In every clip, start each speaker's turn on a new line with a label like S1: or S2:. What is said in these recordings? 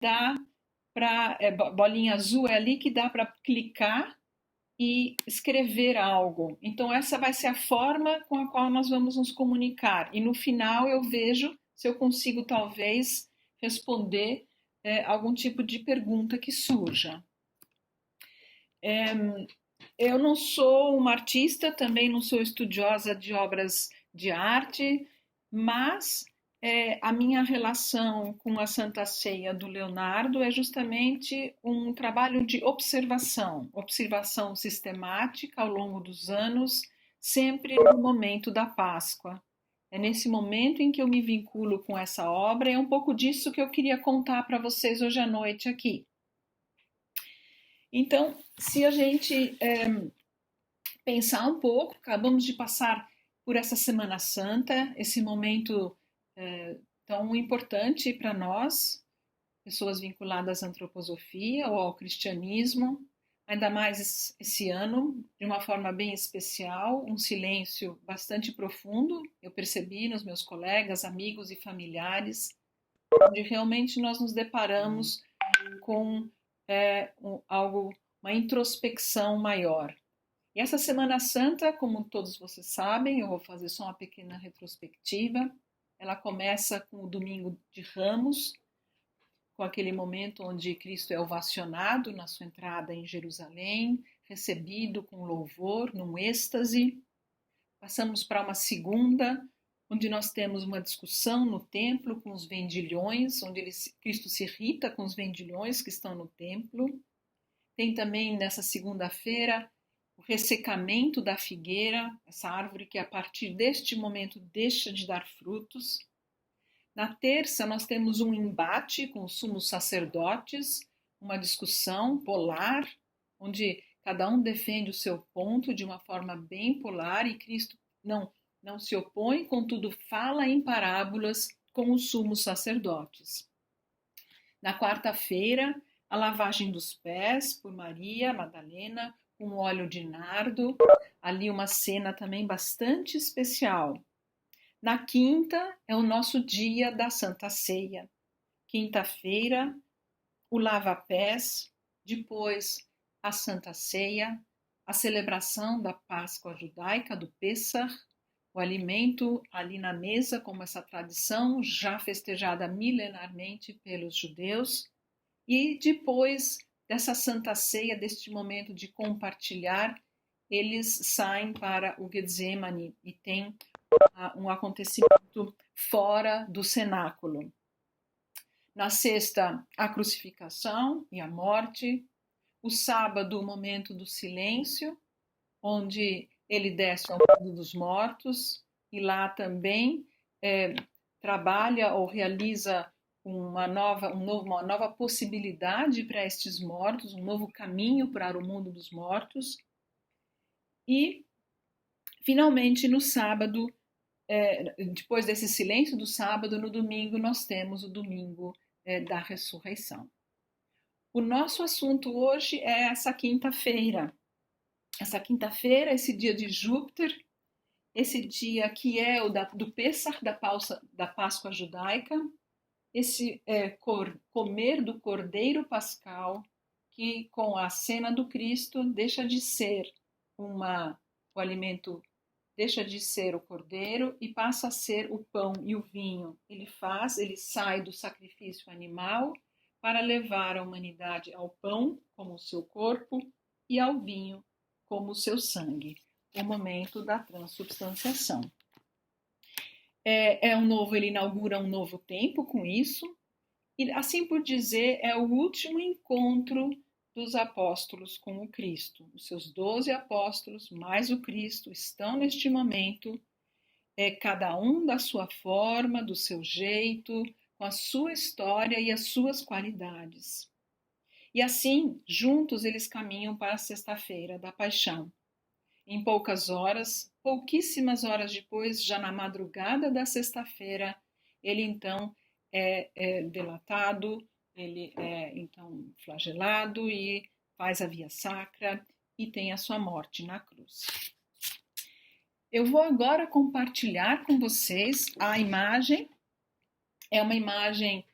S1: dá para, bolinha azul é ali que dá para clicar e escrever algo. Então, essa vai ser a forma com a qual nós vamos nos comunicar. E no final eu vejo se eu consigo, talvez, responder algum tipo de pergunta que surja. Eu não sou uma artista, também não sou estudiosa de obras de arte, mas a minha relação com a Santa Ceia do Leonardo é justamente um trabalho de observação, observação sistemática ao longo dos anos, sempre no momento da Páscoa. É nesse momento em que eu me vinculo com essa obra, é um pouco disso que eu queria contar para vocês hoje à noite aqui. Então, se a gente pensar um pouco, acabamos de passar por essa Semana Santa, esse momento tão importante para nós, pessoas vinculadas à antroposofia ou ao cristianismo, ainda mais esse ano, de uma forma bem especial, um silêncio bastante profundo, eu percebi nos meus colegas, amigos e familiares, onde realmente nós nos deparamos com algo, uma introspecção maior. E essa Semana Santa, como todos vocês sabem, eu vou fazer só uma pequena retrospectiva. Ela começa com o Domingo de Ramos, com aquele momento onde Cristo é ovacionado na sua entrada em Jerusalém, recebido com louvor, num êxtase. Passamos para uma segunda, onde nós temos uma discussão no templo com os vendilhões, onde Cristo se irrita com os vendilhões que estão no templo. Tem também nessa segunda-feira o ressecamento da figueira, essa árvore que a partir deste momento deixa de dar frutos. Na terça nós temos um embate com os sumos sacerdotes, uma discussão polar, onde cada um defende o seu ponto de uma forma bem polar e Cristo não se opõe, contudo fala em parábolas com os sumos sacerdotes. Na quarta-feira, a lavagem dos pés por Maria Madalena com óleo de nardo, ali uma cena também bastante especial. Na quinta é o nosso dia da Santa Ceia. Quinta-feira, o lava-pés, depois a Santa Ceia, a celebração da Páscoa judaica, do Pêssar, o alimento ali na mesa, como essa tradição já festejada milenarmente pelos judeus, e depois dessa Santa Ceia, deste momento de compartilhar, eles saem para o Getsemane e tem um acontecimento fora do cenáculo. Na sexta, a crucificação e a morte. O sábado, o momento do silêncio, onde ele desce ao mundo dos mortos e lá também trabalha ou realiza uma nova possibilidade para estes mortos, um novo caminho para o mundo dos mortos. E, finalmente, no sábado, depois desse silêncio do sábado, no domingo, nós temos o domingo da ressurreição. O nosso assunto hoje é essa quinta-feira. Essa quinta-feira, esse dia de Júpiter, esse dia que é o do Pêssar, da Páscoa judaica, esse comer do Cordeiro Pascal, que com a cena do Cristo deixa de ser o alimento, deixa de ser o cordeiro e passa a ser o pão e o vinho. Ele sai do sacrifício animal para levar a humanidade ao pão como o seu corpo e ao vinho como o seu sangue. O momento da transubstanciação. Ele inaugura um novo tempo com isso, e assim por dizer, é o último encontro dos apóstolos com o Cristo. Os seus 12 apóstolos, mais o Cristo, estão neste momento, cada um da sua forma, do seu jeito, com a sua história e as suas qualidades. E assim, juntos, eles caminham para a sexta-feira da paixão. Em poucas horas, pouquíssimas horas depois, já na madrugada da sexta-feira, ele então é delatado, ele é então flagelado e faz a via sacra e tem a sua morte na cruz. Eu vou agora compartilhar com vocês a imagem. É uma imagem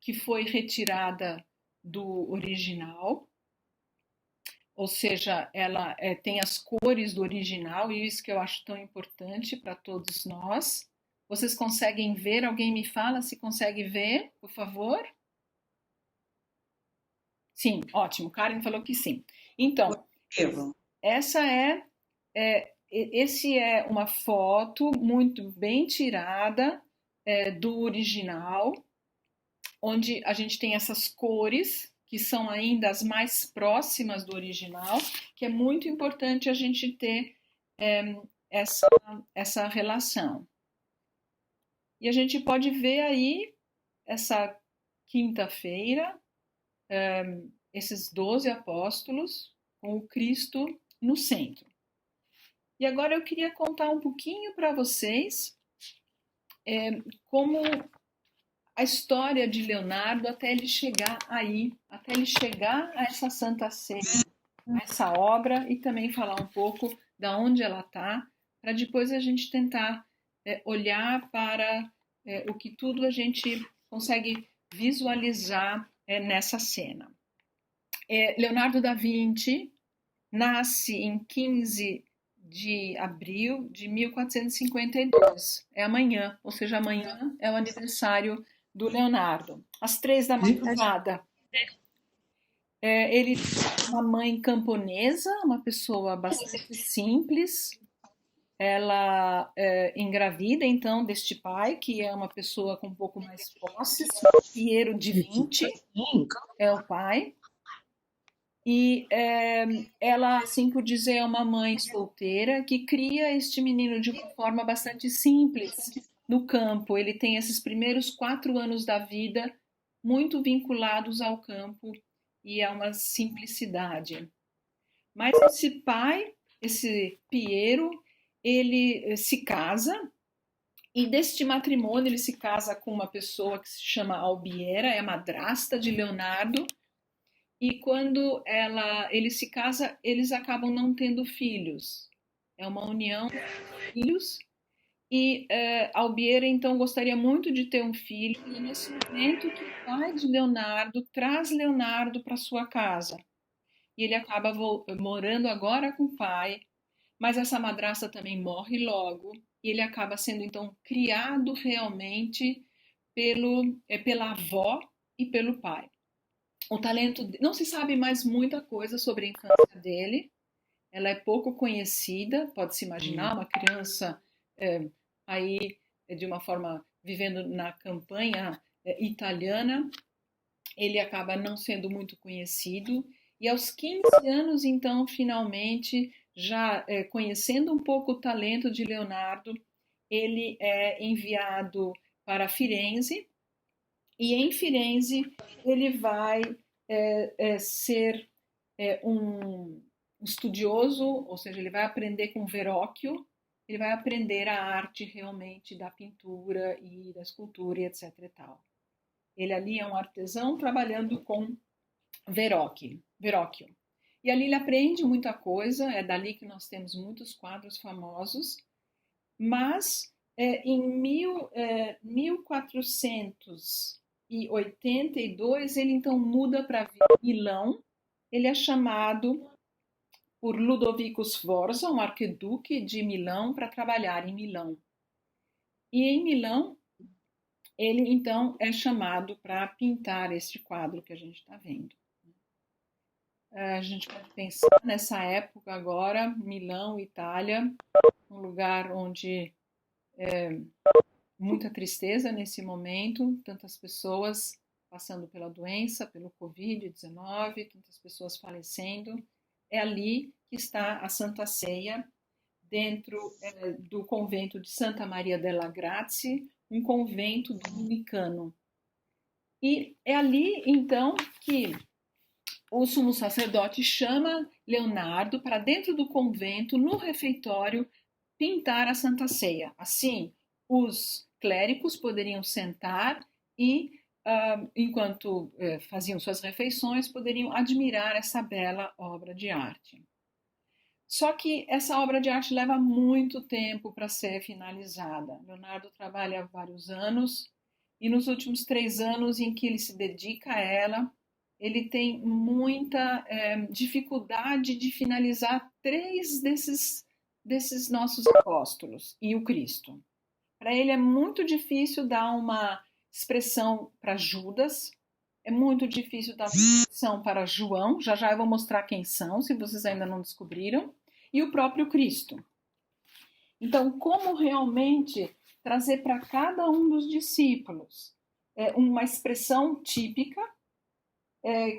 S1: que foi retirada do original, ou seja, ela tem as cores do original, e isso que eu acho tão importante para todos nós. Vocês conseguem ver? Alguém me fala se consegue ver, por favor? Sim, ótimo. Karen falou que sim. Então, essa esse é uma foto muito bem tirada do original, onde a gente tem essas cores que são ainda as mais próximas do original, que é muito importante a gente ter essa relação. E a gente pode ver aí essa quinta-feira, esses 12 apóstolos com o Cristo no centro. E agora eu queria contar um pouquinho para vocês como a história de Leonardo até ele chegar aí, até ele chegar a essa Santa Ceia, a essa obra, e também falar um pouco da onde ela está, para depois a gente tentar olhar para o que tudo a gente consegue visualizar nessa cena. Leonardo da Vinci nasce em 15 de abril de 1452. É amanhã, ou seja, amanhã é o aniversário do Leonardo. Às 3 da madrugada. Ele tem uma mãe camponesa, uma pessoa bastante simples. Ela engravida, então, deste pai, que é uma pessoa com um pouco mais posses. Piero de Vinci é o pai. E ela, assim por dizer, é uma mãe solteira que cria este menino de uma forma bastante simples no campo. Ele tem esses primeiros 4 anos da vida muito vinculados ao campo e a uma simplicidade. Mas esse pai, esse Piero, ele se casa, e deste matrimônio ele se casa com uma pessoa que se chama Albiera, é a madrasta de Leonardo. E quando ele se casa, eles acabam não tendo filhos. É uma união de filhos. E Albiera, então, gostaria muito de ter um filho. E é nesse momento que o pai de Leonardo traz Leonardo para sua casa. E ele acaba morando agora com o pai. Mas essa madrasta também morre logo. E ele acaba sendo, então, criado realmente pela avó e pelo pai. O talento, não se sabe mais muita coisa sobre a infância dele, ela é pouco conhecida, pode-se imaginar, uma criança aí de uma forma vivendo na campanha italiana, ele acaba não sendo muito conhecido, e aos 15 anos, então, finalmente, já conhecendo um pouco o talento de Leonardo, ele é enviado para Firenze, e em Firenze ele vai ser um estudioso, ou seja, ele vai aprender com Verrocchio, ele vai aprender a arte realmente da pintura e da escultura e etc. e tal. Ele ali é um artesão trabalhando com Verrocchio. E ali ele aprende muita coisa, é dali que nós temos muitos quadros famosos, mas em 1482 ele então muda para Milão. Ele é chamado por Ludovico Sforza, um arquiduque de Milão, para trabalhar em Milão. E em Milão ele então é chamado para pintar este quadro que a gente está vendo. A gente pode pensar nessa época agora, Milão, Itália, um lugar onde muita tristeza nesse momento, tantas pessoas passando pela doença, pelo Covid-19, tantas pessoas falecendo. É ali que está a Santa Ceia, dentro do convento de Santa Maria della Grazie, um convento dominicano. E é ali, então, que o sumo sacerdote chama Leonardo para dentro do convento, no refeitório, pintar a Santa Ceia. Assim, os clérigos poderiam sentar e, enquanto faziam suas refeições, poderiam admirar essa bela obra de arte. Só que essa obra de arte leva muito tempo para ser finalizada. Leonardo trabalha vários anos e nos últimos 3 anos em que ele se dedica a ela, ele tem muita dificuldade de finalizar 3 desses nossos apóstolos e o Cristo. Para ele é muito difícil dar uma expressão para Judas, é muito difícil dar uma expressão para João, já já eu vou mostrar quem são, se vocês ainda não descobriram, e o próprio Cristo. Então, como realmente trazer para cada um dos discípulos uma expressão típica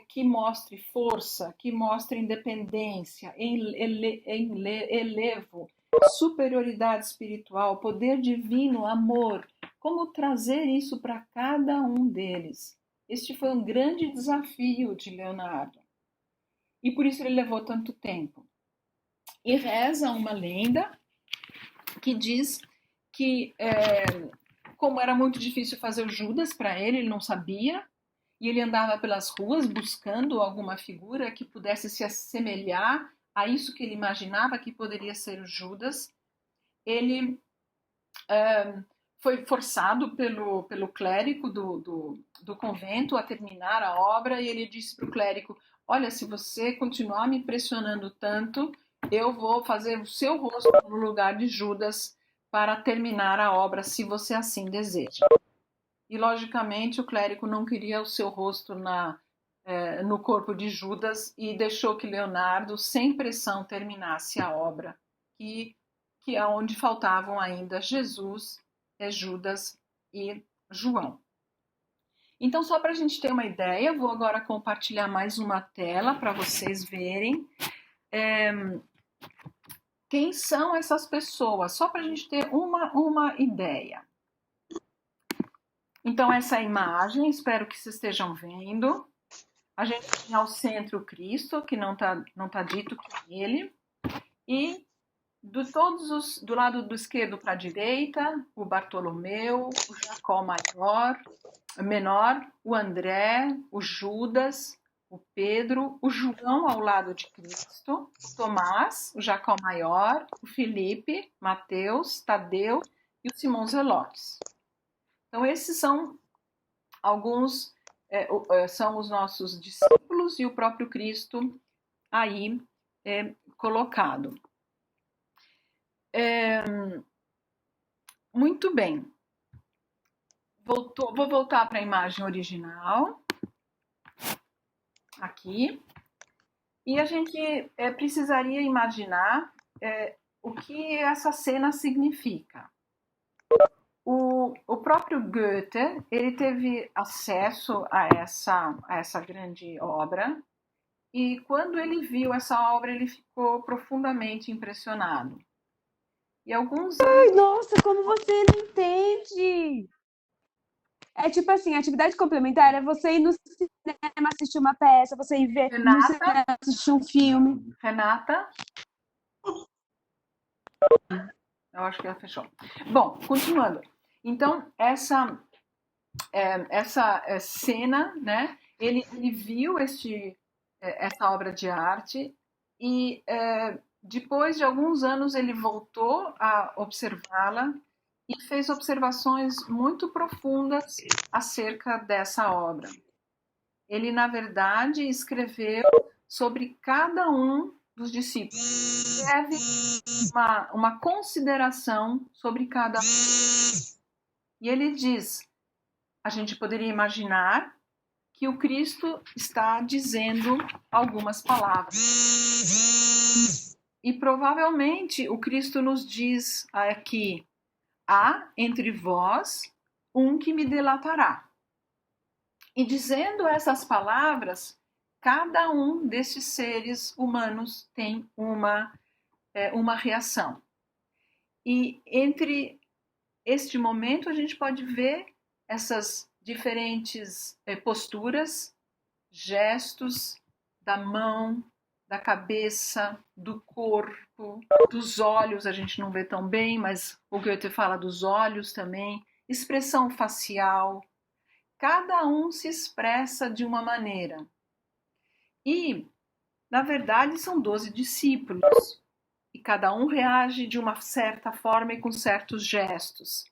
S1: que mostre força, que mostre independência, elevo, superioridade espiritual, poder divino, amor. Como trazer isso para cada um deles? Este foi um grande desafio de Leonardo. E por isso ele levou tanto tempo. E reza uma lenda que diz que, como era muito difícil fazer o Judas para ele não sabia, e ele andava pelas ruas buscando alguma figura que pudesse se assemelhar a isso que ele imaginava que poderia ser o Judas. Ele foi forçado pelo clérigo do convento a terminar a obra, e ele disse para o clérigo: olha, se você continuar me pressionando tanto, eu vou fazer o seu rosto no lugar de Judas para terminar a obra, se você assim deseja. E, logicamente, o clérigo não queria o seu rosto no corpo de Judas e deixou que Leonardo, sem pressão, terminasse a obra, que é onde faltavam ainda Jesus, Judas e João. Então, só para a gente ter uma ideia, vou agora compartilhar mais uma tela para vocês verem quem são essas pessoas, só para a gente ter uma ideia. Então, essa imagem, espero que vocês estejam vendo. A gente tem ao centro o Cristo, que não tá dito que é ele. E do lado do esquerdo para a direita, o Bartolomeu, o Jacó menor, o André, o Judas, o Pedro, o João ao lado de Cristo, o Tomás, o Jacó maior, o Felipe, Mateus, Tadeu e o Simão Zelotes. Então, esses são alguns, são os nossos discípulos e o próprio Cristo aí colocado. Muito bem. Vou voltar para a imagem original. Aqui. E a gente precisaria imaginar o que essa cena significa. O próprio Goethe, ele teve acesso a essa grande obra, e quando ele viu essa obra, ele ficou profundamente impressionado. E alguns
S2: Ai, nossa, como você não entende! É tipo assim, atividade complementar é você ir no cinema assistir uma peça, você ir ver no cinema assistir um filme.
S1: Renata? Eu acho que ela fechou. Bom, continuando. Então, essa cena, né? Ele viu essa obra de arte e depois de alguns anos ele voltou a observá-la e fez observações muito profundas acerca dessa obra. Ele, na verdade, escreveu sobre cada um dos discípulos. Teve uma consideração sobre cada um. E ele diz: a gente poderia imaginar que o Cristo está dizendo algumas palavras. E provavelmente o Cristo nos diz aqui: há entre vós um que me delatará. E dizendo essas palavras, cada um desses seres humanos tem uma reação. E entre este momento a gente pode ver essas diferentes posturas, gestos da mão, da cabeça, do corpo, dos olhos, a gente não vê tão bem, mas o Goethe fala dos olhos também, expressão facial. Cada um se expressa de uma maneira. E, na verdade, são 12 discípulos. E cada um reage de uma certa forma e com certos gestos.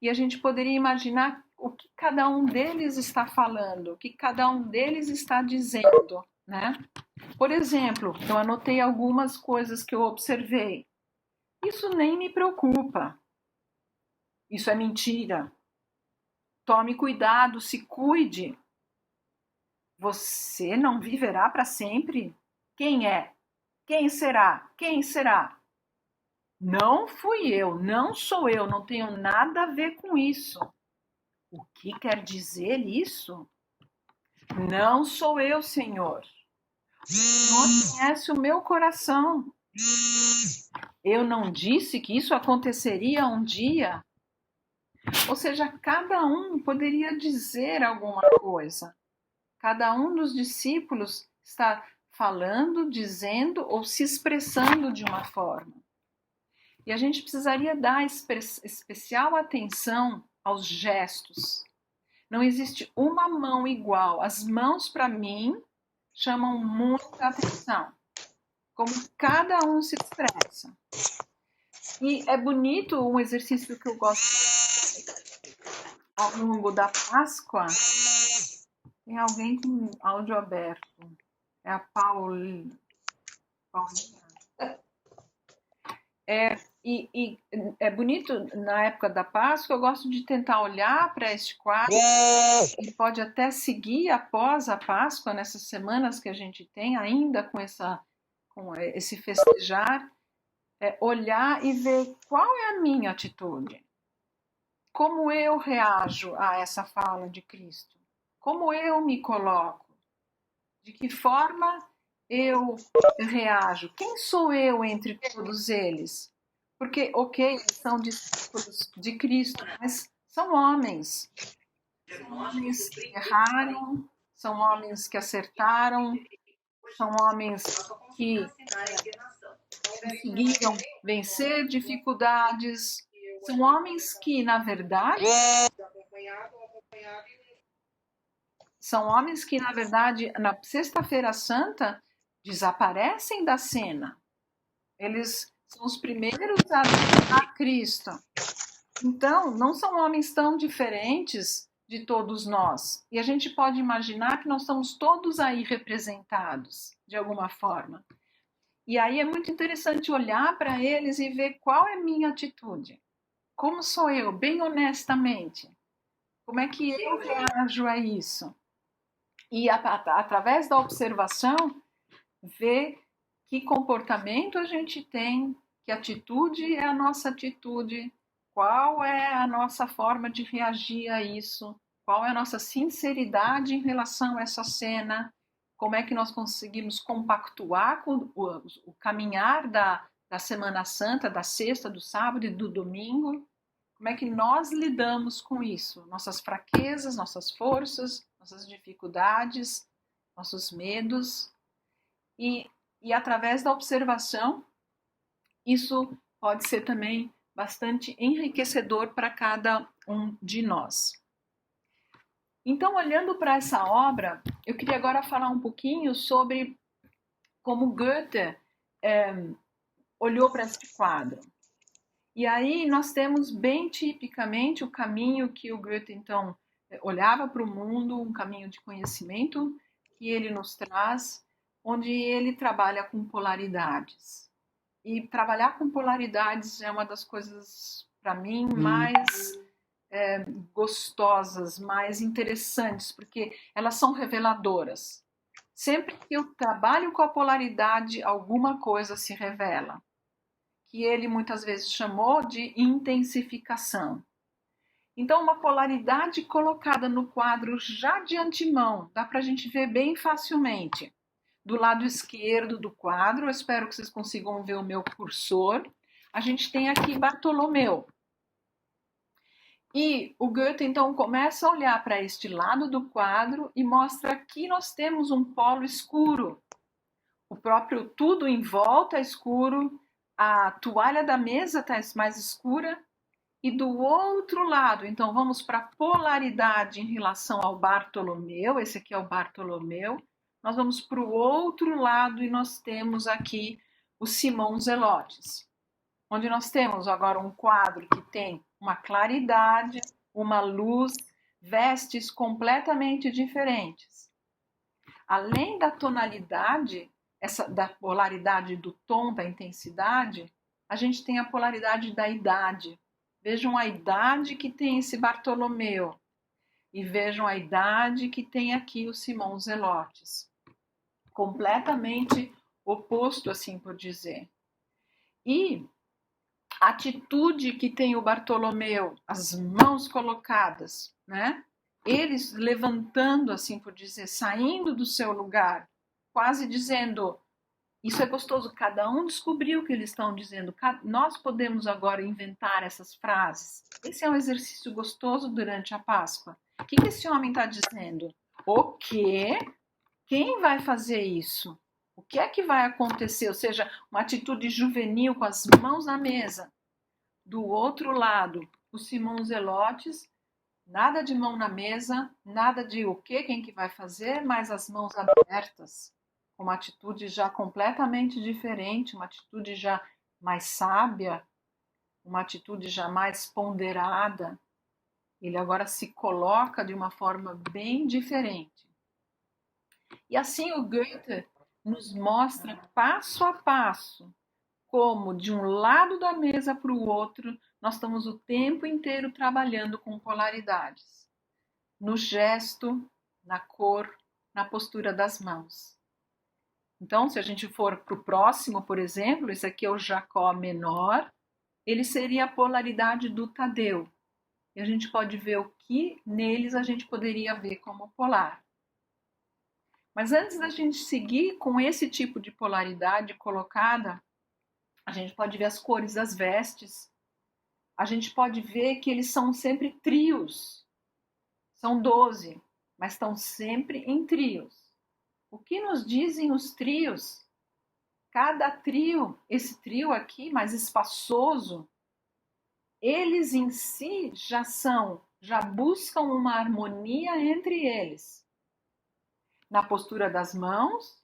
S1: E a gente poderia imaginar o que cada um deles está falando, o que cada um deles está dizendo, né? Por exemplo, eu anotei algumas coisas que eu observei. Isso nem me preocupa. Isso é mentira. Tome cuidado, se cuide. Você não viverá para sempre? Quem é? Quem será? Quem será? Não fui eu, não sou eu, não tenho nada a ver com isso. O que quer dizer isso? Não sou eu, Senhor. O Senhor conhece o meu coração. Eu não disse que isso aconteceria um dia? Ou seja, cada um poderia dizer alguma coisa. Cada um dos discípulos está falando, dizendo ou se expressando de uma forma. E a gente precisaria dar especial atenção aos gestos. Não existe uma mão igual. As mãos, para mim, chamam muita atenção. Como cada um se expressa. E é bonito um exercício que eu gosto ao longo da Páscoa. Tem alguém com áudio aberto. É a Paulinha. E é bonito, na época da Páscoa, eu gosto de tentar olhar para este quadro e pode até seguir após a Páscoa, nessas semanas que a gente tem ainda com esse festejar, olhar e ver qual é a minha atitude. Como eu reajo a essa fala de Cristo? Como eu me coloco? De que forma eu reajo? Quem sou eu entre todos eles? Porque, ok, são discípulos de Cristo, mas são homens. São homens que erraram, são homens que acertaram, são homens que conseguiram vencer dificuldades. São homens que, na verdade, na Sexta-feira Santa, desaparecem da cena. Eles são os primeiros a adorar Cristo. Então, não são homens tão diferentes de todos nós. E a gente pode imaginar que nós estamos todos aí representados, de alguma forma. E aí é muito interessante olhar para eles e ver qual é a minha atitude. Como sou eu, bem honestamente? Como é que eu reajo a isso? E através da observação, ver que comportamento a gente tem, que atitude é a nossa atitude, qual é a nossa forma de reagir a isso, qual é a nossa sinceridade em relação a essa cena, como é que nós conseguimos compactuar com o caminhar da Semana Santa, da sexta, do sábado e do domingo, como é que nós lidamos com isso, nossas fraquezas, nossas forças, nossas dificuldades, nossos medos. E através da observação, isso pode ser também bastante enriquecedor para cada um de nós. Então, olhando para essa obra, eu queria agora falar um pouquinho sobre como Goethe olhou para este quadro. E aí nós temos bem tipicamente o caminho que o Goethe, então, olhava para o mundo, um caminho de conhecimento que ele nos traz, onde ele trabalha com polaridades. E trabalhar com polaridades é uma das coisas, para mim, mais gostosas, mais interessantes, porque elas são reveladoras. Sempre que eu trabalho com a polaridade, alguma coisa se revela, que ele muitas vezes chamou de intensificação. Então, uma polaridade colocada no quadro já de antemão, dá para a gente ver bem facilmente. Do lado esquerdo do quadro, eu espero que vocês consigam ver o meu cursor, a gente tem aqui Bartolomeu. E o Goethe, então, começa a olhar para este lado do quadro e mostra que nós temos um polo escuro. O próprio tudo em volta é escuro, a toalha da mesa está mais escura, e do outro lado, então vamos para a polaridade em relação ao Bartolomeu, esse aqui é o Bartolomeu, nós vamos para o outro lado e nós temos aqui o Simão Zelotes, onde nós temos agora um quadro que tem uma claridade, uma luz, vestes completamente diferentes. Além da tonalidade, da polaridade do tom, da intensidade, a gente tem a polaridade da idade. Vejam a idade que tem esse Bartolomeu e vejam a idade que tem aqui o Simão Zelotes. Completamente oposto, assim por dizer. E a atitude que tem o Bartolomeu, as mãos colocadas, né? Eles levantando, assim por dizer, saindo do seu lugar, quase dizendo, isso é gostoso, cada um descobriu o que eles estão dizendo, nós podemos agora inventar essas frases. Esse é um exercício gostoso durante a Páscoa. O que esse homem está dizendo? O quê? Quem vai fazer isso? O que é que vai acontecer? Ou seja, uma atitude juvenil com as mãos na mesa. Do outro lado, o Simão Zelotes, nada de mão na mesa, nada de o quê, quem que vai fazer, mas as mãos abertas. Uma atitude já completamente diferente, uma atitude já mais sábia, uma atitude já mais ponderada. Ele agora se coloca de uma forma bem diferente. E assim o Goethe nos mostra passo a passo como de um lado da mesa para o outro nós estamos o tempo inteiro trabalhando com polaridades. No gesto, na cor, na postura das mãos. Então, se a gente for para o próximo, por exemplo, esse aqui é o Jacó menor, ele seria a polaridade do Tadeu. E a gente pode ver o que neles a gente poderia ver como polar. Mas antes da gente seguir com esse tipo de polaridade colocada, a gente pode ver as cores das vestes. A gente pode ver que eles são sempre trios. São 12, mas estão sempre em trios. O que nos dizem os trios? Cada trio, esse trio aqui mais espaçoso, eles em si já buscam uma harmonia entre eles. Na postura das mãos,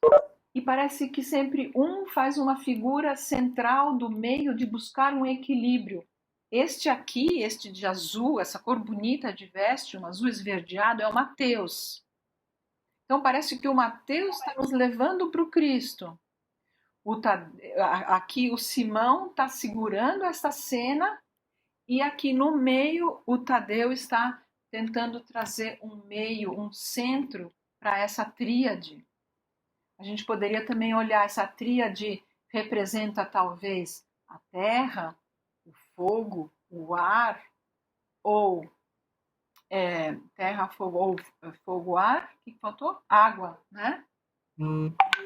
S1: e parece que sempre um faz uma figura central do meio de buscar um equilíbrio. Este aqui, este de azul, essa cor bonita de veste, um azul esverdeado, é o Mateus. Então parece que o Mateus está nos levando para o Cristo. Aqui o Simão está segurando essa cena e aqui no meio o Tadeu está tentando trazer um meio, um centro para essa tríade. A gente poderia também olhar essa tríade representa talvez a terra, o fogo, o ar, ou terra, fogo, ou fogo, ar, o que faltou? Água, né?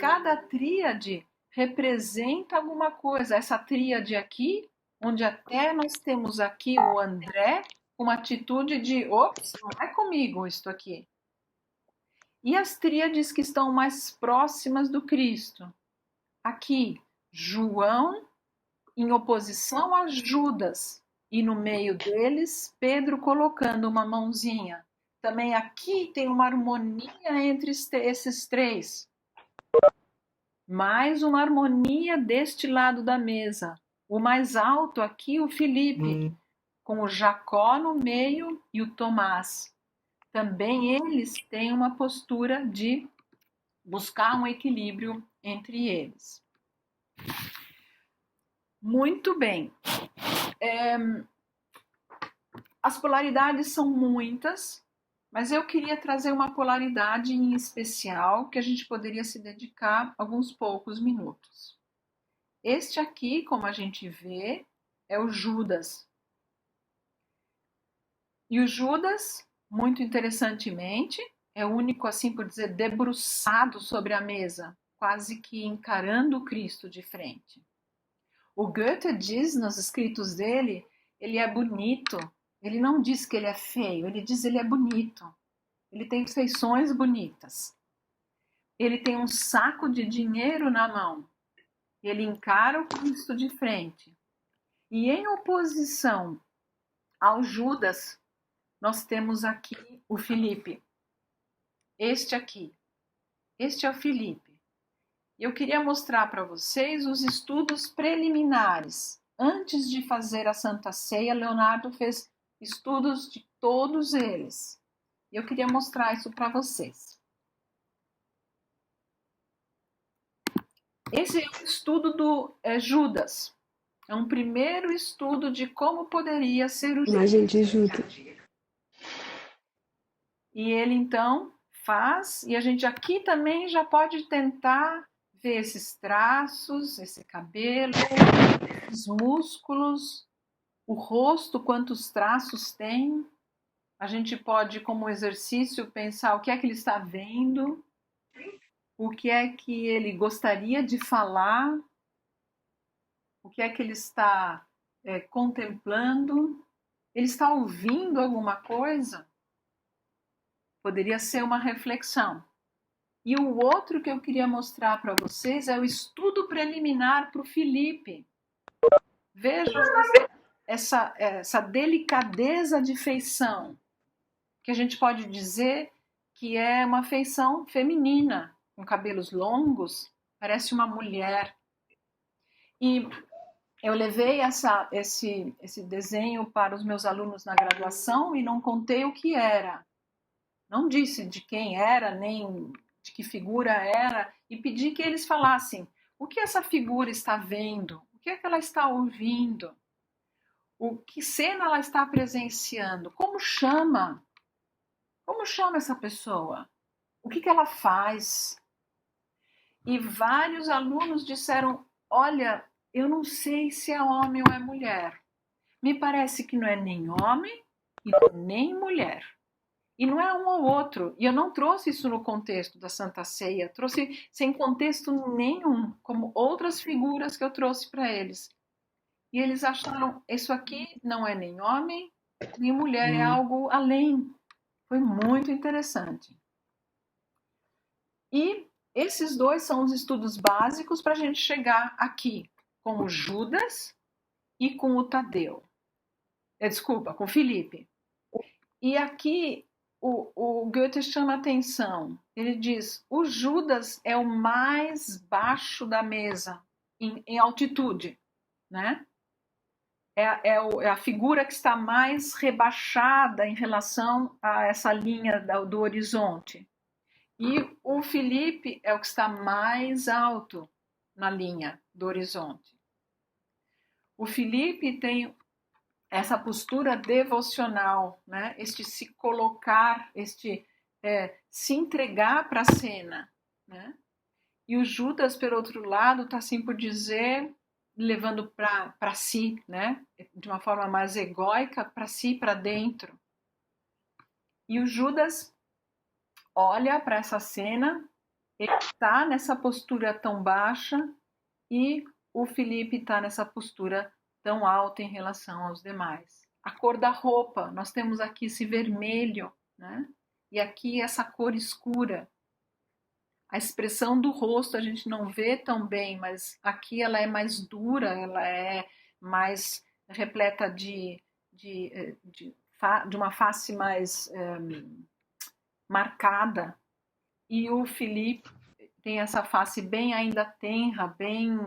S1: Cada tríade representa alguma coisa. Essa tríade aqui, onde até nós temos aqui o André, uma atitude de, ops, não é comigo isto aqui. E as tríades que estão mais próximas do Cristo. Aqui, João em oposição a Judas. E no meio deles, Pedro colocando uma mãozinha. Também aqui tem uma harmonia entre esses três. Mais uma harmonia deste lado da mesa. O mais alto aqui, o Filipe, com o Jacó no meio e o Tomás. Também eles têm uma postura de buscar um equilíbrio entre eles. Muito bem. As polaridades são muitas, mas eu queria trazer uma polaridade em especial que a gente poderia se dedicar alguns poucos minutos. Este aqui, como a gente vê, é o Judas. E o Judas, muito interessantemente, é o único, assim por dizer, debruçado sobre a mesa, quase que encarando o Cristo de frente. O Goethe diz nos escritos dele, ele é bonito. Ele não diz que ele é feio, ele diz que ele é bonito. Ele tem feições bonitas. Ele tem um saco de dinheiro na mão. Ele encara o Cristo de frente. E em oposição ao Judas, nós temos aqui o Filipe. Este aqui. Este é o Filipe. Eu queria mostrar para vocês os estudos preliminares. Antes de fazer a Santa Ceia, Leonardo fez estudos de todos eles. E eu queria mostrar isso para vocês. Esse é um estudo do Judas. É um primeiro estudo de como poderia ser o
S2: Mas, gente, Judas.
S1: E ele, então, faz, e a gente aqui também já pode tentar ver esses traços, esse cabelo, esses músculos, o rosto, quantos traços tem. A gente pode, como exercício, pensar o que é que ele está vendo, o que é que ele gostaria de falar, o que é que ele está contemplando. Ele está ouvindo alguma coisa? Poderia ser uma reflexão. E o outro que eu queria mostrar para vocês é o estudo preliminar para o Felipe. Vejam essa delicadeza de feição, que a gente pode dizer que é uma feição feminina, com cabelos longos, parece uma mulher. E eu levei esse desenho para os meus alunos na graduação e não contei o que era. Não disse de quem era, nem de que figura era, e pedi que eles falassem o que essa figura está vendo, o que é que ela está ouvindo, o que cena ela está presenciando, como chama essa pessoa, o que ela faz. E vários alunos disseram, olha, eu não sei se é homem ou é mulher. Me parece que não é nem homem e nem mulher. E não é um ou outro. E eu não trouxe isso no contexto da Santa Ceia. Trouxe sem contexto nenhum, como outras figuras que eu trouxe para eles. E eles acharam, isso aqui não é nem homem, nem mulher, é algo além. Foi muito interessante. E esses dois são os estudos básicos para a gente chegar aqui, com o Judas e com o Tadeu. Desculpa, com o Felipe. E aqui o Goethe chama atenção. Ele diz, o Judas é o mais baixo da mesa, em altitude, né? É a figura que está mais rebaixada em relação a essa linha do horizonte. E o Felipe é o que está mais alto na linha do horizonte. O Felipe tem essa postura devocional, né? Este se colocar, este se entregar para a cena, né? E o Judas, por outro lado, está assim por dizer, levando para si, né? De uma forma mais egóica, para si, para dentro. E o Judas olha para essa cena, ele está nessa postura tão baixa e o Felipe está nessa postura tão alta em relação aos demais. A cor da roupa, nós temos aqui esse vermelho, né? E aqui essa cor escura. A expressão do rosto a gente não vê tão bem, mas aqui ela é mais dura, ela é mais repleta de uma face mais marcada. E o Felipe tem essa face bem ainda tenra, bem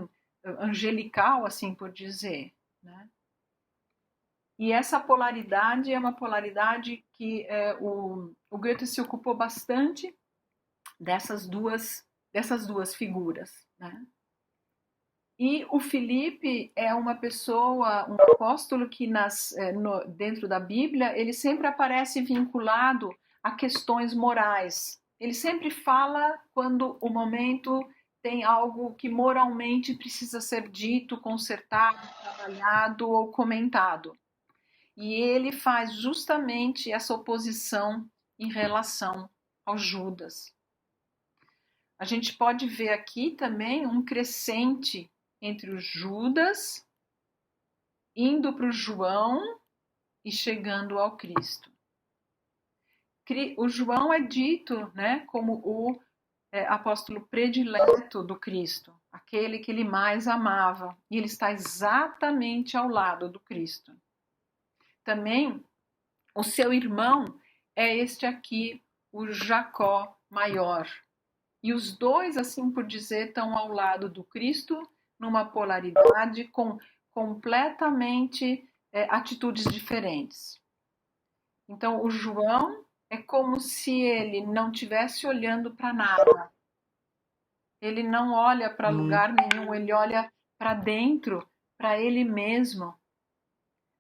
S1: angelical, assim por dizer, né? E essa polaridade é uma polaridade que o Goethe se ocupou bastante dessas duas figuras, né? E o Felipe é uma pessoa, um apóstolo que dentro da Bíblia ele sempre aparece vinculado a questões morais. Ele sempre fala quando o momento tem algo que moralmente precisa ser dito, consertado, trabalhado ou comentado. E ele faz justamente essa oposição em relação ao Judas. A gente pode ver aqui também um crescente entre o Judas, indo para o João e chegando ao Cristo. O João é dito, né, como o apóstolo predileto do Cristo, aquele que ele mais amava, e ele está exatamente ao lado do Cristo. Também o seu irmão é este aqui, o Jacó maior. E os dois, assim por dizer, estão ao lado do Cristo, numa polaridade com completamente atitudes diferentes. Então, o João é como se ele não estivesse olhando para nada. Ele não olha para lugar nenhum, ele olha para dentro, para ele mesmo.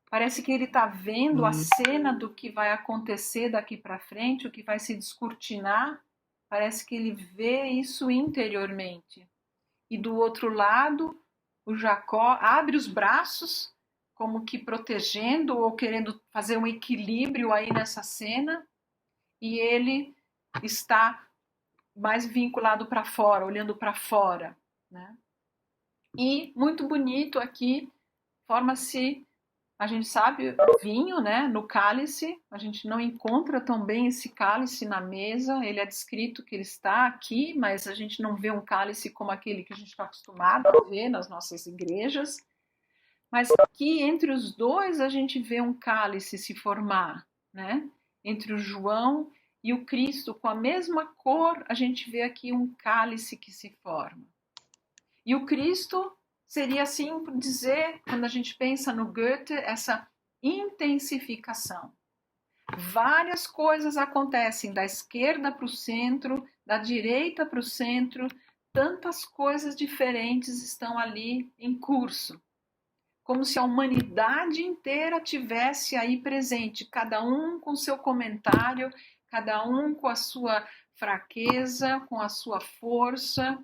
S1: Parece que ele está vendo a cena do que vai acontecer daqui para frente, o que vai se descortinar. Parece que ele vê isso interiormente. E do outro lado, o Jacó abre os braços, como que protegendo ou querendo fazer um equilíbrio aí nessa cena. E ele está mais vinculado para fora, olhando para fora, né? E muito bonito aqui, forma-se, a gente sabe, vinho, né, no cálice. A gente não encontra tão bem esse cálice na mesa. Ele é descrito que ele está aqui, mas a gente não vê um cálice como aquele que a gente está acostumado a ver nas nossas igrejas. Mas aqui entre os dois a gente vê um cálice se formar, né? Entre o João e o Cristo, com a mesma cor, a gente vê aqui um cálice que se forma. E o Cristo seria, assim por dizer, quando a gente pensa no Goethe, essa intensificação. Várias coisas acontecem da esquerda para o centro, da direita para o centro, tantas coisas diferentes estão ali em curso. Como se a humanidade inteira tivesse aí presente, cada um com seu comentário, cada um com a sua fraqueza, com a sua força.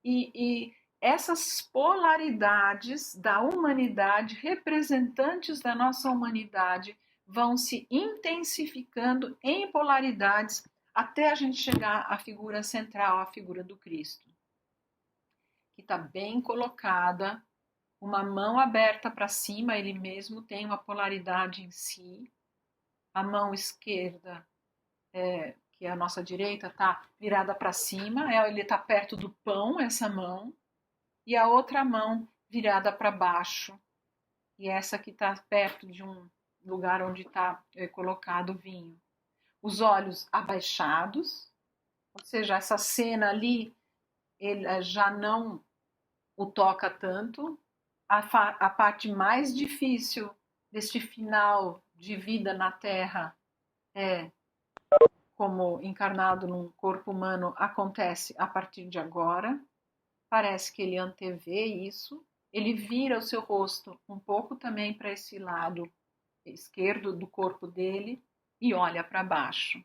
S1: E essas polaridades da humanidade, representantes da nossa humanidade, vão se intensificando em polaridades até a gente chegar à figura central, à figura do Cristo, que está bem colocada, uma mão aberta para cima, ele mesmo tem uma polaridade em si. A mão esquerda, que é a nossa direita, está virada para cima, ele está perto do pão, essa mão, e a outra mão virada para baixo, e essa que está perto de um lugar onde está colocado o vinho. Os olhos abaixados, ou seja, essa cena ali, ele já não o toca tanto. A parte mais difícil deste final de vida na Terra como encarnado num corpo humano, acontece a partir de agora. Parece que ele antevê isso. Ele vira o seu rosto um pouco também para esse lado esquerdo do corpo dele e olha para baixo.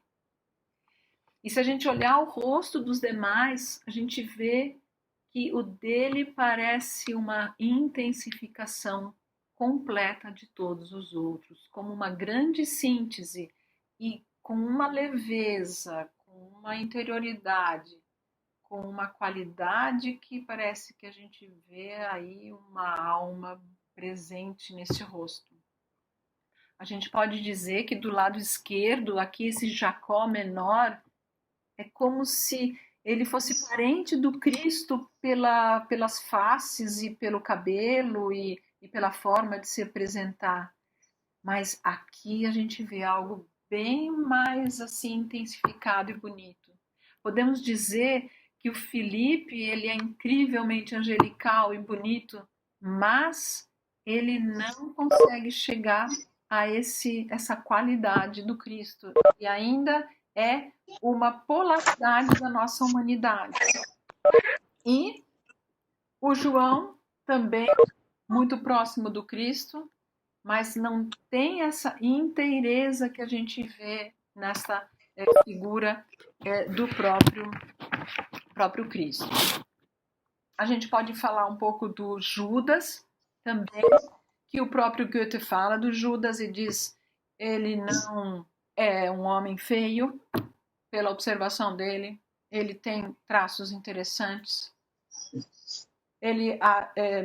S1: E se a gente olhar o rosto dos demais, a gente vê que o dele parece uma intensificação completa de todos os outros, como uma grande síntese e com uma leveza, com uma interioridade, com uma qualidade que parece que a gente vê aí uma alma presente nesse rosto. A gente pode dizer que do lado esquerdo, aqui esse Jacó menor, é como se ele fosse parente do Cristo pelas faces e pelo cabelo e pela forma de se apresentar. Mas aqui a gente vê algo bem mais assim intensificado e bonito. Podemos dizer que o Felipe, ele é incrivelmente angelical e bonito, mas ele não consegue chegar a essa qualidade do Cristo. E ainda é uma polaridade da nossa humanidade. E o João também muito próximo do Cristo, mas não tem essa inteireza que a gente vê nessa figura do próprio Cristo. A gente pode falar um pouco do Judas também, que o próprio Goethe fala do Judas e diz ele não é um homem feio, pela observação dele, ele tem traços interessantes. Ele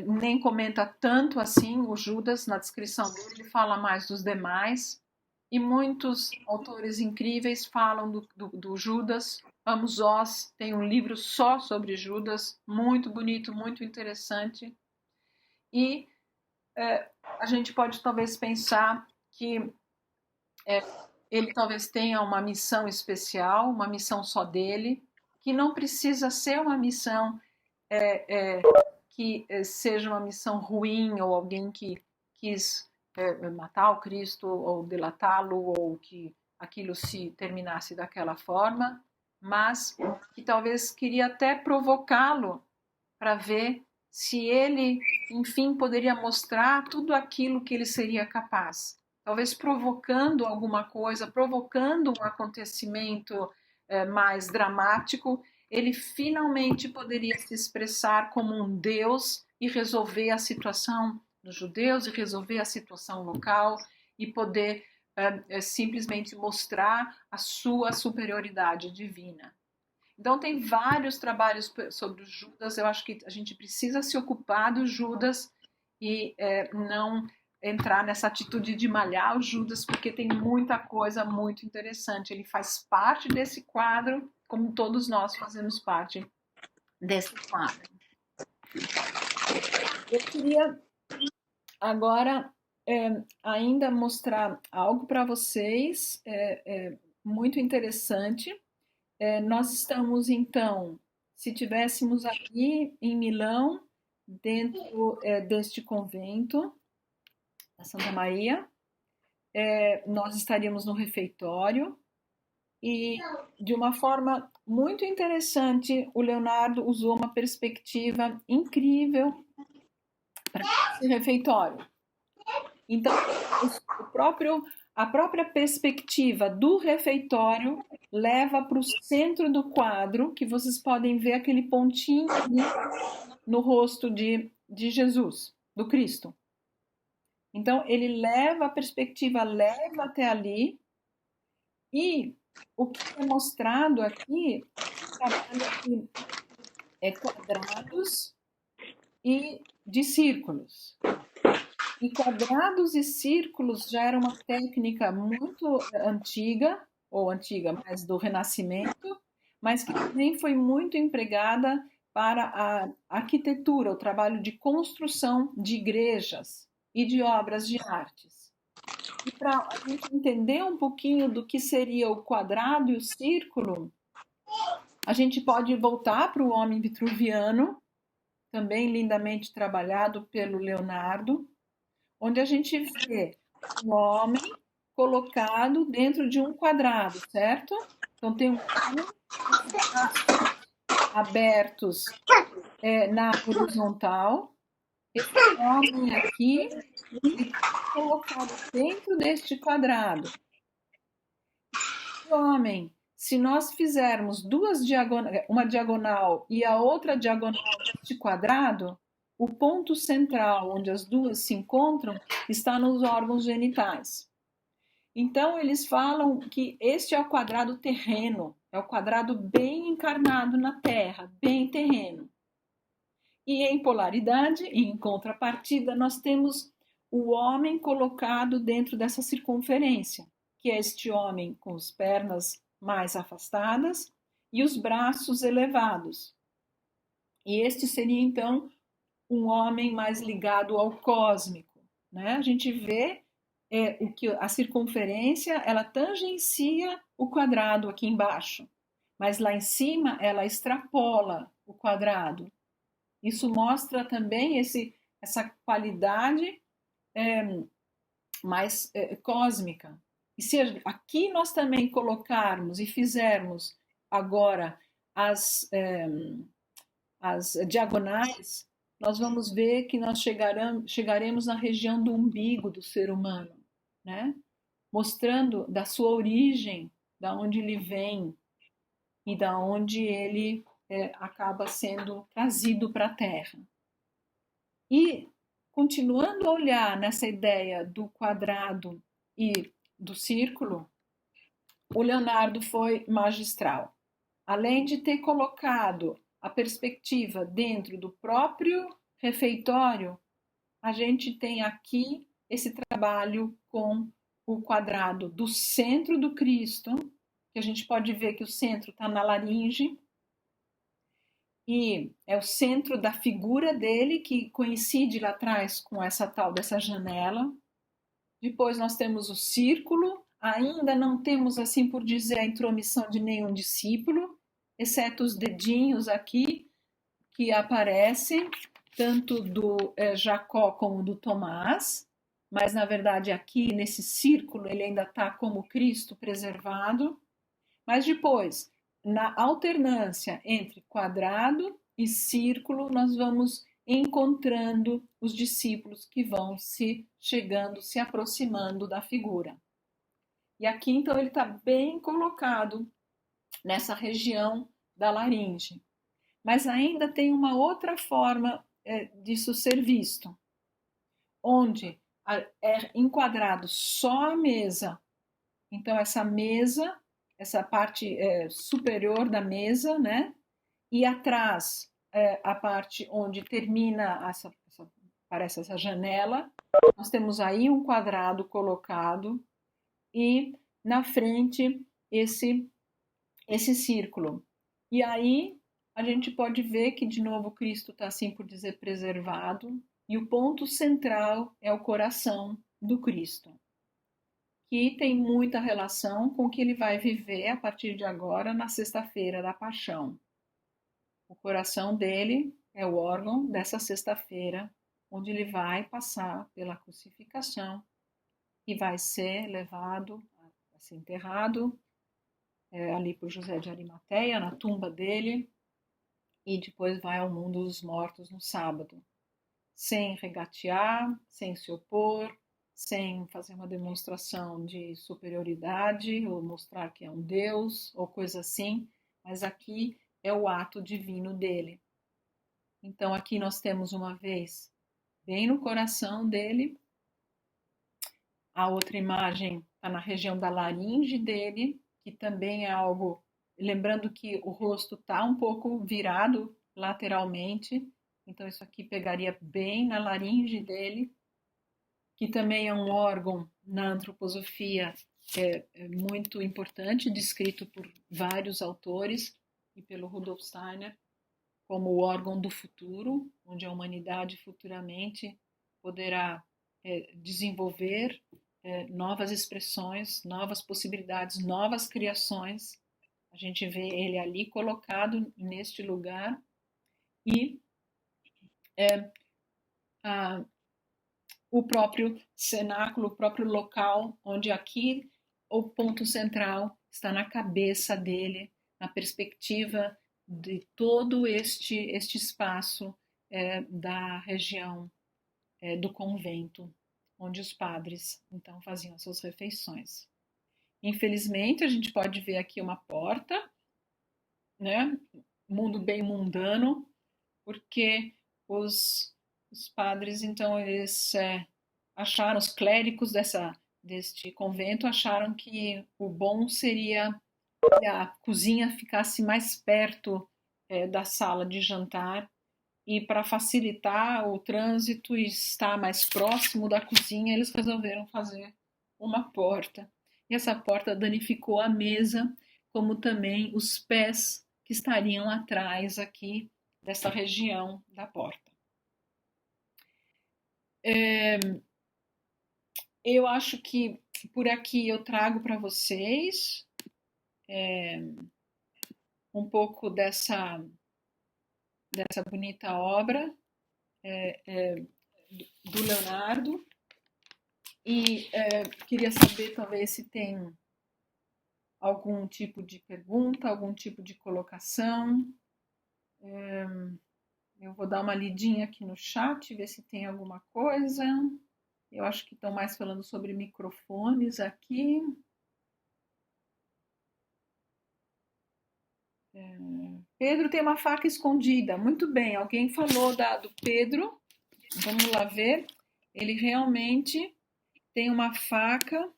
S1: nem comenta tanto assim o Judas na descrição dele, ele fala mais dos demais. E muitos autores incríveis falam do Judas. Amos Oz tem um livro só sobre Judas, muito bonito, muito interessante. E a gente pode talvez pensar que ele talvez tenha uma missão especial, uma missão só dele, que não precisa ser uma missão que seja uma missão ruim, ou alguém que quis matar o Cristo, ou delatá-lo, ou que aquilo se terminasse daquela forma, mas que talvez queria até provocá-lo para ver se ele, enfim, poderia mostrar tudo aquilo que ele seria capaz. Talvez provocando alguma coisa, provocando um acontecimento mais dramático, ele finalmente poderia se expressar como um Deus e resolver a situação dos judeus, e resolver a situação local, e poder simplesmente mostrar a sua superioridade divina. Então, tem vários trabalhos sobre o Judas. Eu acho que a gente precisa se ocupar do Judas e não entrar nessa atitude de malhar o Judas, porque tem muita coisa muito interessante. Ele faz parte desse quadro, como todos nós fazemos parte desse quadro. Eu queria agora ainda mostrar algo para vocês muito interessante. Nós estamos, então, se tivéssemos aqui em Milão, dentro deste convento, da Santa Maria, nós estaríamos no refeitório e, de uma forma muito interessante, o Leonardo usou uma perspectiva incrível para esse refeitório. Então, a própria perspectiva do refeitório leva para o centro do quadro, que vocês podem ver aquele pontinho ali no rosto de Jesus, do Cristo. Então, ele leva a perspectiva, leva até ali, e o que é mostrado aqui é quadrados e de círculos. E quadrados e círculos já era uma técnica muito antiga, mas do Renascimento, mas que também foi muito empregada para a arquitetura, o trabalho de construção de igrejas e de obras de artes. E para a gente entender um pouquinho do que seria o quadrado e o círculo, a gente pode voltar para o homem vitruviano, também lindamente trabalhado pelo Leonardo, onde a gente vê um homem colocado dentro de um quadrado, certo? Então tem abertos na horizontal. Esse homem aqui colocado dentro deste quadrado. Esse homem, se nós fizermos uma diagonal e a outra diagonal deste quadrado, o ponto central onde as duas se encontram está nos órgãos genitais. Então, eles falam que este é o quadrado terreno, é o quadrado bem encarnado na Terra, bem terreno. E em polaridade, em contrapartida, nós temos o homem colocado dentro dessa circunferência, que é este homem com as pernas mais afastadas e os braços elevados. E este seria, então, um homem mais ligado ao cósmico, né? A gente vê o que a circunferência ela tangencia o quadrado aqui embaixo, mas lá em cima ela extrapola o quadrado. Isso mostra também essa qualidade mais cósmica. E se aqui nós também colocarmos e fizermos agora as diagonais, nós vamos ver que nós chegaremos na região do umbigo do ser humano, né? Mostrando da sua origem, da onde ele vem e da onde ele acaba sendo trazido para a Terra. E, continuando a olhar nessa ideia do quadrado e do círculo, o Leonardo foi magistral. Além de ter colocado a perspectiva dentro do próprio refeitório, a gente tem aqui esse trabalho com o quadrado do centro do Cristo, que a gente pode ver que o centro está na laringe, e é o centro da figura dele, que coincide lá atrás com essa tal dessa janela. Depois nós temos o círculo, ainda não temos, assim por dizer, a intromissão de nenhum discípulo, exceto os dedinhos aqui, que aparecem, tanto do Jacó como do Tomás, mas na verdade aqui nesse círculo ele ainda está como Cristo preservado, mas depois, na alternância entre quadrado e círculo, nós vamos encontrando os discípulos que vão se chegando, se aproximando da figura. E aqui então ele está bem colocado nessa região da laringe. Mas ainda tem uma outra forma disso ser visto, onde é enquadrado só a mesa. Então, essa mesa, essa parte superior da mesa, né? E atrás, a parte onde termina, parece essa janela, nós temos aí um quadrado colocado e na frente esse círculo. E aí a gente pode ver que, de novo, Cristo está, assim por dizer, preservado, e o ponto central é o coração do Cristo, que tem muita relação com o que ele vai viver a partir de agora, na sexta-feira da Paixão. O coração dele é o órgão dessa sexta-feira, onde ele vai passar pela crucificação e vai ser levado, vai ser enterrado ali por José de Arimateia, na tumba dele, e depois vai ao mundo dos mortos no sábado, sem regatear, sem se opor, sem fazer uma demonstração de superioridade ou mostrar que é um Deus ou coisa assim, mas aqui é o ato divino dele. Então aqui nós temos uma vez bem no coração dele, a outra imagem está na região da laringe dele, que também é algo, lembrando que o rosto está um pouco virado lateralmente, então isso aqui pegaria bem na laringe dele, que também é um órgão na antroposofia muito importante, descrito por vários autores e pelo Rudolf Steiner, como o órgão do futuro, onde a humanidade futuramente poderá desenvolver novas expressões, novas possibilidades, novas criações. A gente vê ele ali colocado neste lugar e o próprio cenáculo, o próprio local, onde aqui o ponto central está na cabeça dele, na perspectiva de todo este espaço da região do convento, onde os padres então faziam suas refeições. Infelizmente, a gente pode ver aqui uma porta, né? Mundo bem mundano, porque os padres, então, eles acharam, os clérigos deste convento acharam que o bom seria que a cozinha ficasse mais perto da sala de jantar, e para facilitar o trânsito e estar mais próximo da cozinha, eles resolveram fazer uma porta. E essa porta danificou a mesa, como também os pés que estariam atrás aqui dessa região da porta. Eu acho que por aqui eu trago para vocês um pouco dessa bonita obra do Leonardo, e queria saber talvez se tem algum tipo de pergunta, algum tipo de colocação. Eu vou dar uma lidinha aqui no chat, ver se tem alguma coisa. Eu acho que estão mais falando sobre microfones aqui. Pedro tem uma faca escondida. Muito bem, alguém falou do Pedro. Vamos lá ver. Ele realmente tem uma faca.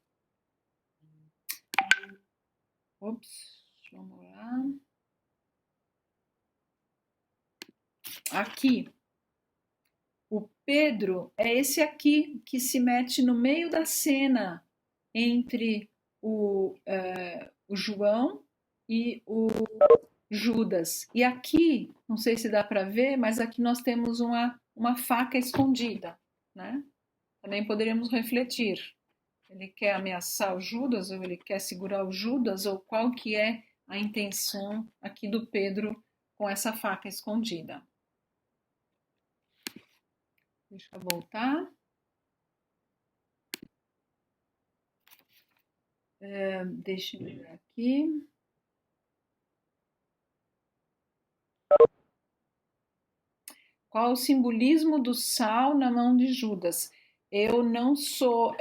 S1: Ops, vamos lá. Aqui. O Pedro é esse aqui que se mete no meio da cena entre o João e o Judas. E aqui, não sei se dá para ver, mas aqui nós temos uma faca escondida, né? Também poderíamos refletir. Ele quer ameaçar o Judas, ou ele quer segurar o Judas, ou qual que é a intenção aqui do Pedro com essa faca escondida. Deixa eu voltar. Deixa eu ver aqui. Qual o simbolismo do sal na mão de Judas? Eu não sou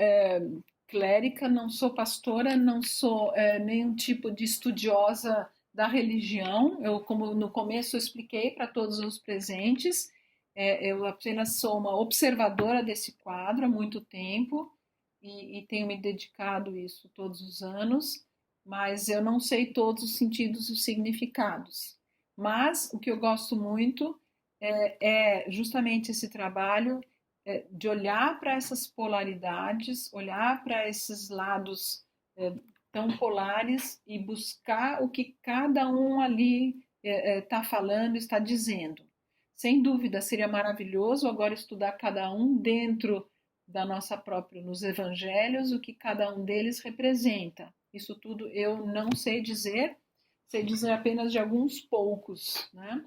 S1: clérica, não sou pastora, não sou nenhum tipo de estudiosa da religião. Eu, como no começo eu expliquei para todos os presentes, eu apenas sou uma observadora desse quadro há muito tempo e tenho me dedicado a isso todos os anos, mas eu não sei todos os sentidos e os significados. Mas o que eu gosto muito é justamente esse trabalho de olhar para essas polaridades, olhar para esses lados tão polares e buscar o que cada um ali está falando, está dizendo. Sem dúvida, seria maravilhoso agora estudar cada um dentro da nossa própria, nos evangelhos, o que cada um deles representa. Isso tudo eu não sei dizer apenas de alguns poucos, né?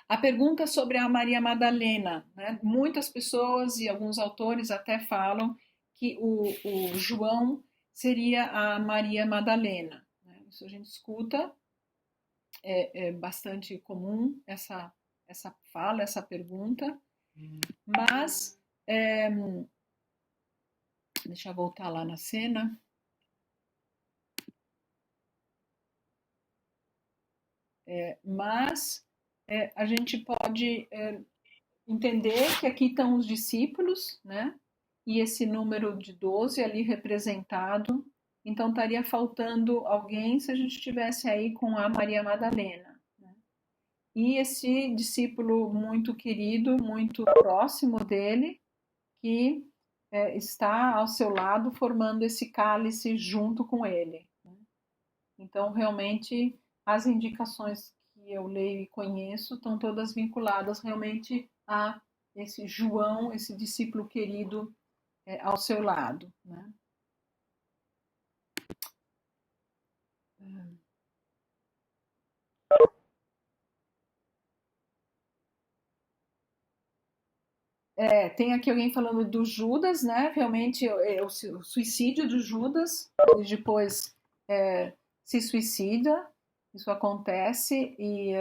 S1: A pergunta sobre a Maria Madalena, né? Muitas pessoas e alguns autores até falam que o João seria a Maria Madalena, né? Isso a gente escuta, é bastante comum essa fala, essa pergunta, mas deixa eu voltar lá na cena. Mas a gente pode entender que aqui estão os discípulos, né? E esse número de 12 ali representado. Então estaria faltando alguém se a gente estivesse aí com a Maria Madalena, né? E esse discípulo muito querido, muito próximo dele, que está ao seu lado formando esse cálice junto com ele, né? Então, realmente, as indicações que eu leio e conheço estão todas vinculadas realmente a esse João, esse discípulo querido ao seu lado, né? Tem aqui alguém falando do Judas, né? Realmente o suicídio do Judas, ele depois se suicida, isso acontece e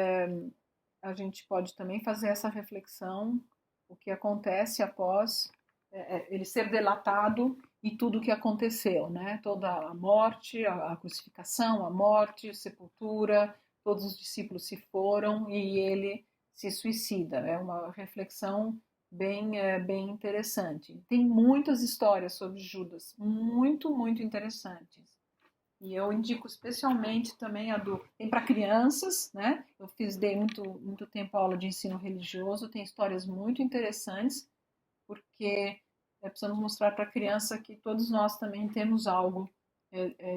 S1: a gente pode também fazer essa reflexão, o que acontece após ele ser delatado e tudo o que aconteceu, né? Toda a morte, a crucificação, a morte, a sepultura, todos os discípulos se foram e ele se suicida. É uma reflexão bem interessante. Tem muitas histórias sobre Judas, muito interessantes. E eu indico especialmente também a do. Tem para crianças, né? Dei muito tempo aula de ensino religioso, tem histórias muito interessantes, porque precisamos mostrar para a criança que todos nós também temos algo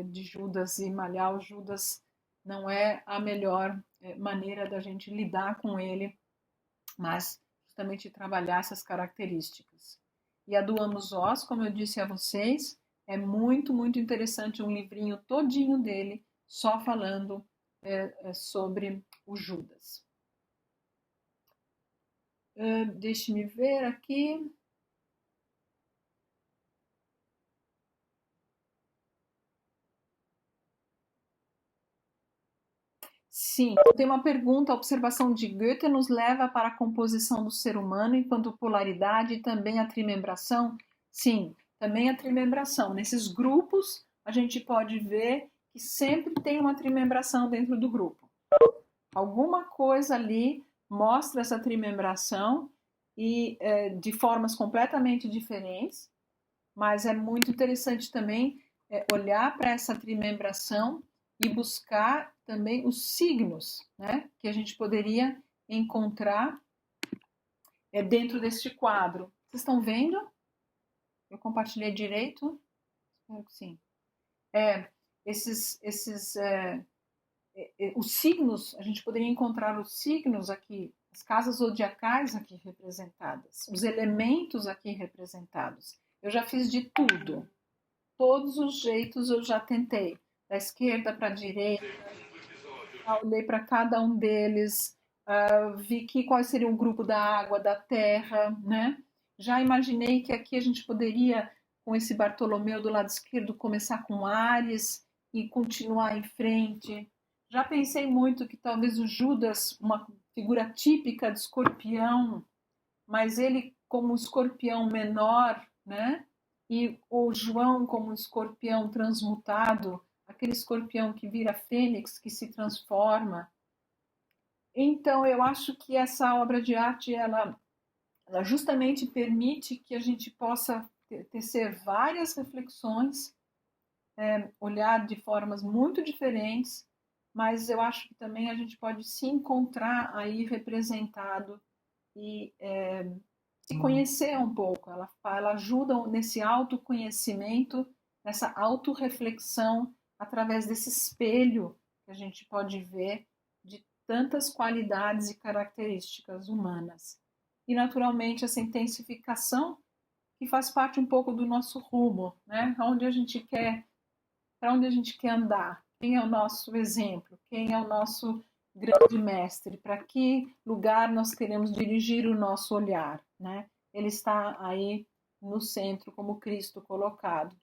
S1: de Judas e malhar o Judas não é a melhor maneira da gente lidar com ele, mas justamente trabalhar essas características. E a do Amos Oz, como eu disse a vocês, é muito interessante, um livrinho todinho dele, só falando sobre o Judas. Deixe-me ver aqui. Sim, tem uma pergunta. A observação de Goethe nos leva para a composição do ser humano enquanto polaridade e também a trimembração? Sim, também a trimembração. Nesses grupos, a gente pode ver que sempre tem uma trimembração dentro do grupo. Alguma coisa ali mostra essa trimembração e de formas completamente diferentes, mas é muito interessante também olhar para essa trimembração e buscar também os signos, né, que a gente poderia encontrar dentro deste quadro. Vocês estão vendo? Eu compartilhei direito? Espero que sim. Os signos, a gente poderia encontrar os signos aqui, as casas zodiacais aqui representadas, os elementos aqui representados. Eu já fiz de tudo. Todos os jeitos eu já tentei. Da esquerda para a direita, olhei para cada um deles, vi qual seria o grupo da água, da terra, né? Já imaginei que aqui a gente poderia com esse Bartolomeu do lado esquerdo, começar com Áries e continuar em frente. Já pensei muito que talvez o Judas, uma figura típica de escorpião, mas ele como um escorpião menor, né? E o João como um escorpião transmutado, aquele escorpião que vira fênix, que se transforma. Então, eu acho que essa obra de arte, ela justamente permite que a gente possa tecer várias reflexões, olhar de formas muito diferentes, mas eu acho que também a gente pode se encontrar aí representado e se conhecer um pouco. Ela ajuda nesse autoconhecimento, nessa autorreflexão, através desse espelho que a gente pode ver de tantas qualidades e características humanas. E, naturalmente, essa intensificação que faz parte um pouco do nosso rumo, né? Para onde a gente quer andar, quem é o nosso exemplo, quem é o nosso grande mestre, para que lugar nós queremos dirigir o nosso olhar, né? Ele está aí no centro como Cristo colocado.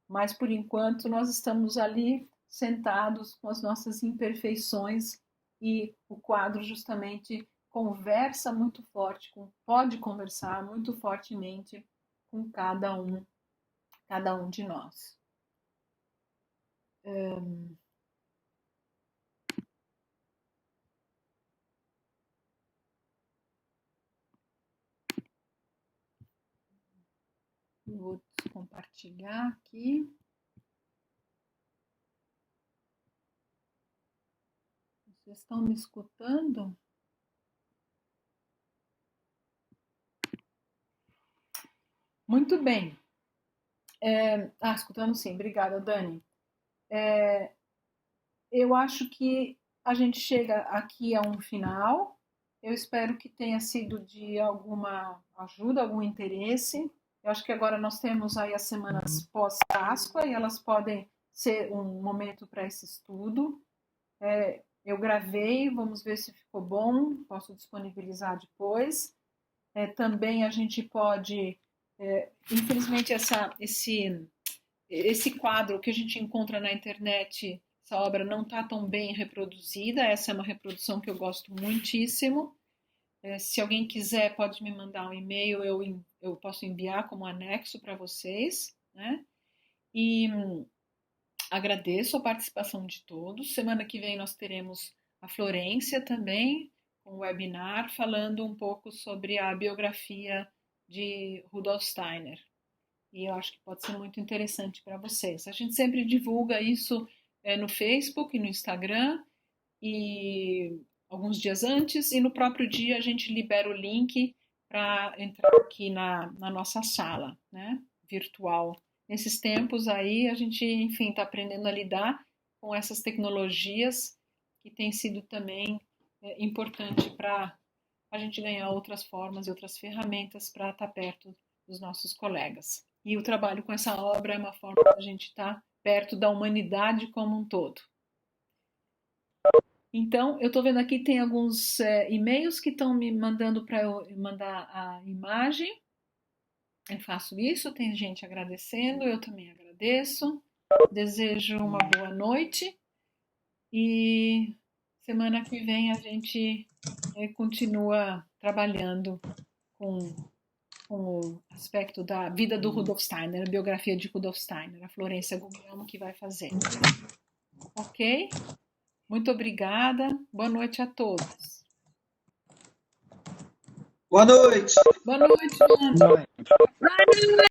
S1: Mas por enquanto nós estamos ali sentados com as nossas imperfeições e o quadro justamente conversa muito forte, pode conversar muito fortemente com cada um de nós. Vou compartilhar aqui. Vocês estão me escutando? Muito bem. Escutando sim. Obrigada, Dani. Eu acho que a gente chega aqui a um final. Eu espero que tenha sido de alguma ajuda, algum interesse. Eu acho que agora nós temos aí as semanas pós-Páscoa e elas podem ser um momento para esse estudo. Eu gravei, vamos ver se ficou bom, posso disponibilizar depois. Também a gente pode, infelizmente, esse quadro que a gente encontra na internet, essa obra não está tão bem reproduzida, essa é uma reprodução que eu gosto muitíssimo. Se alguém quiser, pode me mandar um e-mail, eu posso enviar como anexo para vocês, né? E agradeço a participação de todos. Semana que vem nós teremos a Florência também, com um webinar falando um pouco sobre a biografia de Rudolf Steiner. E eu acho que pode ser muito interessante para vocês. A gente sempre divulga isso no Facebook e no Instagram, e alguns dias antes, e no próprio dia a gente libera o link para entrar aqui na nossa sala, né, virtual. Nesses tempos aí, a gente, enfim, está aprendendo a lidar com essas tecnologias que tem sido também importante para a gente ganhar outras formas e outras ferramentas para estar perto dos nossos colegas. E o trabalho com essa obra é uma forma de a gente estar perto da humanidade como um todo. Então, eu estou vendo aqui, tem alguns e-mails que estão me mandando para eu mandar a imagem. Eu faço isso, tem gente agradecendo, eu também agradeço. Desejo uma boa noite e semana que vem a gente continua trabalhando com o aspecto da vida do Rudolf Steiner, a biografia de Rudolf Steiner, a Florência Guglielmo que vai fazer. Ok? Muito obrigada. Boa noite a todos.
S3: Boa noite.
S1: Boa noite, Ana.
S2: Boa noite.